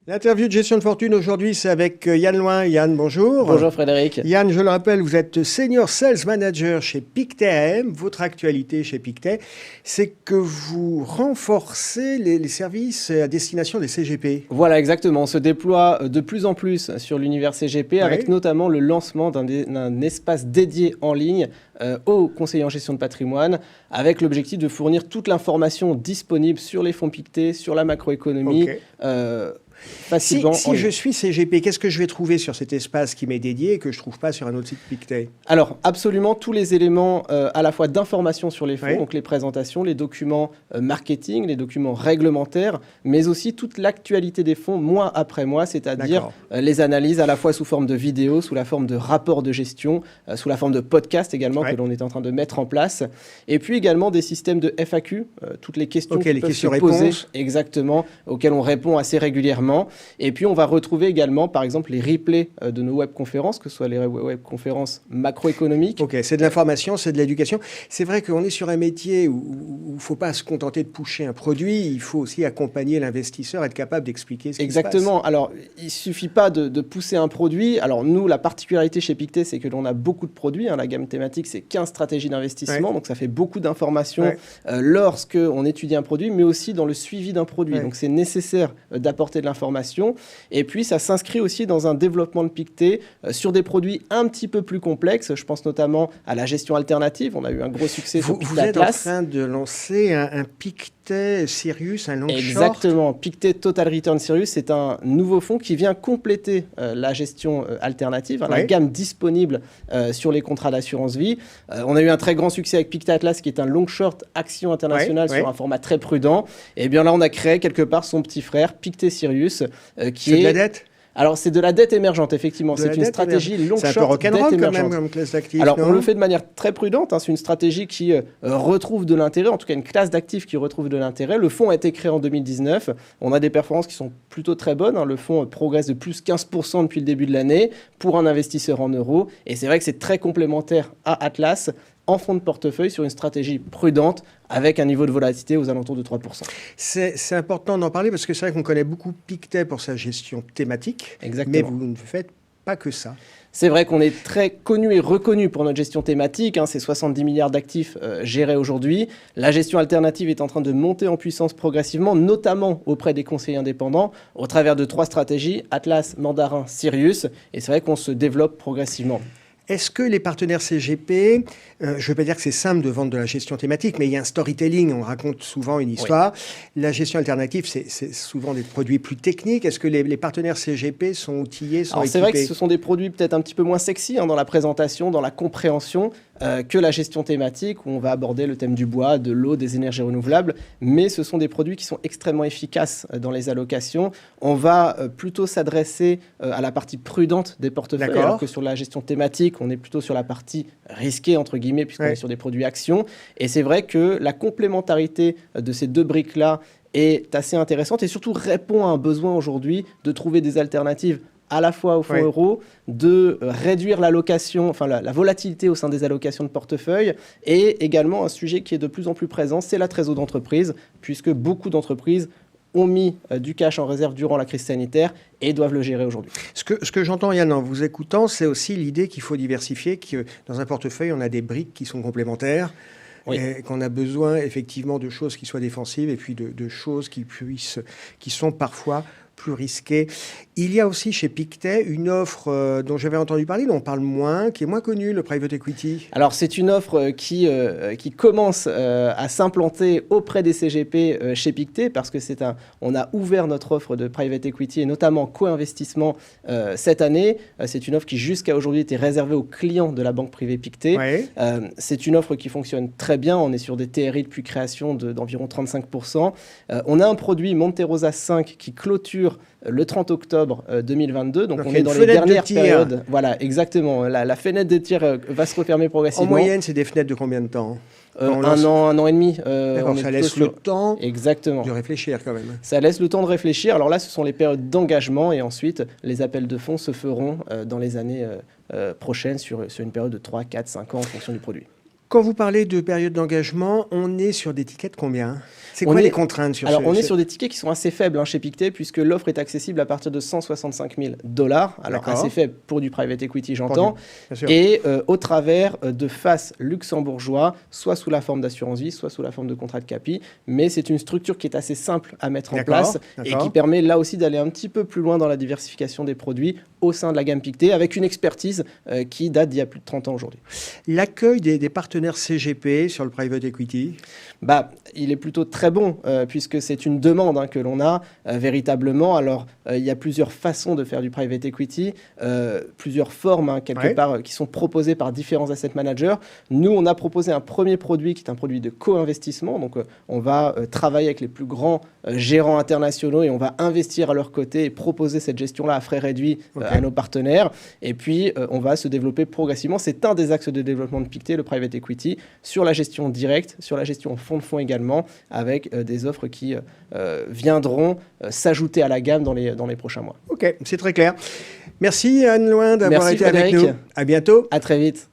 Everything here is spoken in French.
L'interview de gestion de fortune aujourd'hui, c'est avec Yann Loin. Yann, bonjour. Bonjour Frédéric. Yann, je le rappelle, vous êtes Senior Sales Manager chez Pictet AM. Votre actualité chez Pictet, c'est que vous renforcez les services à destination des CGP. Voilà, exactement. On se déploie de plus en plus sur l'univers CGP avec notamment le lancement d'un espace dédié en ligne aux conseillers en gestion de patrimoine avec l'objectif de fournir toute l'information disponible sur les fonds Pictet, sur la macroéconomie. Facilement. Si je suis CGP, qu'est-ce que je vais trouver sur cet espace qui m'est dédié et que je ne trouve pas sur un autre site Pictet? Alors, absolument tous les éléments à la fois d'information sur les fonds, donc les présentations, les documents marketing, les documents réglementaires, mais aussi toute l'actualité des fonds mois après mois, c'est-à-dire les analyses à la fois sous forme de vidéos, sous la forme de rapports de gestion, sous la forme de podcast également que l'on est en train de mettre en place, et puis également des systèmes de FAQ, toutes les questions qui peuvent se poser, exactement, auxquelles on répond assez régulièrement. Et puis, on va retrouver également, par exemple, les replays de nos webconférences, que ce soit les webconférences macroéconomiques. Ok, c'est de l'information, c'est de l'éducation. C'est vrai qu'on est sur un métier où il ne faut pas se contenter de pusher un produit, il faut aussi accompagner l'investisseur, être capable d'expliquer ce qui se passe. Exactement. Alors, il ne suffit pas de pousser un produit. Alors, nous, la particularité chez Pictet, c'est que l'on a beaucoup de produits. La gamme thématique, c'est 15 stratégies d'investissement. Donc, ça fait beaucoup d'informations lorsqu'on étudie un produit, mais aussi dans le suivi d'un produit. Donc, c'est nécessaire d'apporter de l'information. Et puis, ça s'inscrit aussi dans un développement de Pictet sur des produits un petit peu plus complexes. Je pense notamment à la gestion alternative. On a eu un gros succès sur Pictet Atlas. Vous êtes en train de lancer un Pictet Sirius, un long short. Exactement. Pictet Total Return Sirius, c'est un nouveau fonds qui vient compléter la gestion alternative, la gamme disponible sur les contrats d'assurance vie. On a eu un très grand succès avec Pictet Atlas, qui est un long short action internationale sur un format très prudent. Et bien là, on a créé quelque part son petit frère, Pictet Sirius, qui est... de la dette? Alors, c'est de la dette émergente, effectivement. C'est une stratégie long short. C'est un peu rock'n'roll quand même comme classe d'actifs. Alors, on le fait de manière très prudente. C'est une stratégie qui retrouve de l'intérêt, en tout cas une classe d'actifs qui retrouve de l'intérêt. Le fonds a été créé en 2019. On a des performances qui sont plutôt très bonnes. Le fonds progresse de plus 15% depuis le début de l'année pour un investisseur en euros. Et c'est vrai que c'est très complémentaire à Atlas en fonds de portefeuille sur une stratégie prudente avec un niveau de volatilité aux alentours de 3%. C'est important d'en parler parce que c'est vrai qu'on connaît beaucoup Pictet pour sa gestion thématique. Exactement. Mais vous ne faites pas que ça. C'est vrai qu'on est très connu et reconnu pour notre gestion thématique. C'est 70 milliards d'actifs gérés aujourd'hui. La gestion alternative est en train de monter en puissance progressivement, notamment auprès des conseillers indépendants, au travers de 3 stratégies, Atlas, Mandarin, Sirius. Et c'est vrai qu'on se développe progressivement. Est-ce que les partenaires CGP, je ne veux pas dire que c'est simple de vendre de la gestion thématique, mais il y a un storytelling, on raconte souvent une histoire. La gestion alternative, c'est souvent des produits plus techniques. Est-ce que les partenaires CGP sont outillés, sont équipés? C'est vrai que ce sont des produits peut-être un petit peu moins sexy dans la présentation, dans la compréhension, que la gestion thématique, où on va aborder le thème du bois, de l'eau, des énergies renouvelables. Mais ce sont des produits qui sont extrêmement efficaces dans les allocations. On va plutôt s'adresser à la partie prudente des portefeuilles, alors que sur la gestion thématique, on est plutôt sur la partie risquée, entre guillemets, puisqu'on est sur des produits actions. Et c'est vrai que la complémentarité de ces 2 briques-là est assez intéressante et surtout répond à un besoin aujourd'hui de trouver des alternatives à la fois au fonds euro, de réduire l'allocation, la volatilité au sein des allocations de portefeuille, et également un sujet qui est de plus en plus présent, c'est la trésorerie d'entreprise, puisque beaucoup d'entreprises ont mis du cash en réserve durant la crise sanitaire et doivent le gérer aujourd'hui. Ce que j'entends, Yann, en vous écoutant, c'est aussi l'idée qu'il faut diversifier, que dans un portefeuille, on a des briques qui sont complémentaires, et qu'on a besoin effectivement de choses qui soient défensives et puis de choses qui sont parfois plus risqué. Il y a aussi chez Pictet une offre dont j'avais entendu parler, dont on parle moins, qui est moins connue, le private equity. Alors c'est une offre qui commence à s'implanter auprès des CGP chez Pictet parce que on a ouvert notre offre de private equity et notamment co-investissement cette année. C'est une offre qui jusqu'à aujourd'hui était réservée aux clients de la banque privée Pictet. C'est une offre qui fonctionne très bien. On est sur des TRI depuis création d'environ 35%. On a un produit Monte Rosa 5 qui clôture le 30 octobre 2022. Donc on est dans les dernières périodes. Voilà, exactement. La fenêtre de tir va se refermer progressivement. En moyenne, c'est des fenêtres de combien de temps? Un an et demi. Ça laisse le temps de réfléchir quand même. Ça laisse le temps de réfléchir. Alors là, ce sont les périodes d'engagement et ensuite, les appels de fonds se feront dans les années prochaines sur une période de 3, 4, 5 ans en fonction du produit. quand vous parlez de période d'engagement, on est sur des tickets de combien? C'est quoi les contraintes sur Alors, on est sur des tickets qui sont assez faibles chez Pictet, puisque l'offre est accessible à partir de 165 000 $. Alors, assez faible pour du private equity, j'entends. Et au travers de FAS luxembourgeois, soit sous la forme d'assurance vie, soit sous la forme de contrat de capi. Mais c'est une structure qui est assez simple à mettre en place et qui permet là aussi d'aller un petit peu plus loin dans la diversification des produits au sein de la gamme Pictet, avec une expertise qui date d'il y a plus de 30 ans aujourd'hui. L'accueil des partenaires CGP sur le private equity, il est plutôt très bon, puisque c'est une demande que l'on a véritablement. Alors, il y a plusieurs façons de faire du private equity, plusieurs formes, quelque part, qui sont proposées par différents asset managers. Nous, on a proposé un premier produit qui est un produit de co-investissement. Donc, on va travailler avec les plus grands gérants internationaux et on va investir à leur côté et proposer cette gestion-là à frais réduits à nos partenaires. Et puis, on va se développer progressivement. C'est un des axes de développement de Pictet, le private equity, sur la gestion directe, sur la gestion en fonds de fonds également, avec des offres qui viendront s'ajouter à la gamme dans les prochains mois. Ok, c'est très clair. Merci Anne Loin d'avoir été avec nous. À bientôt. À très vite.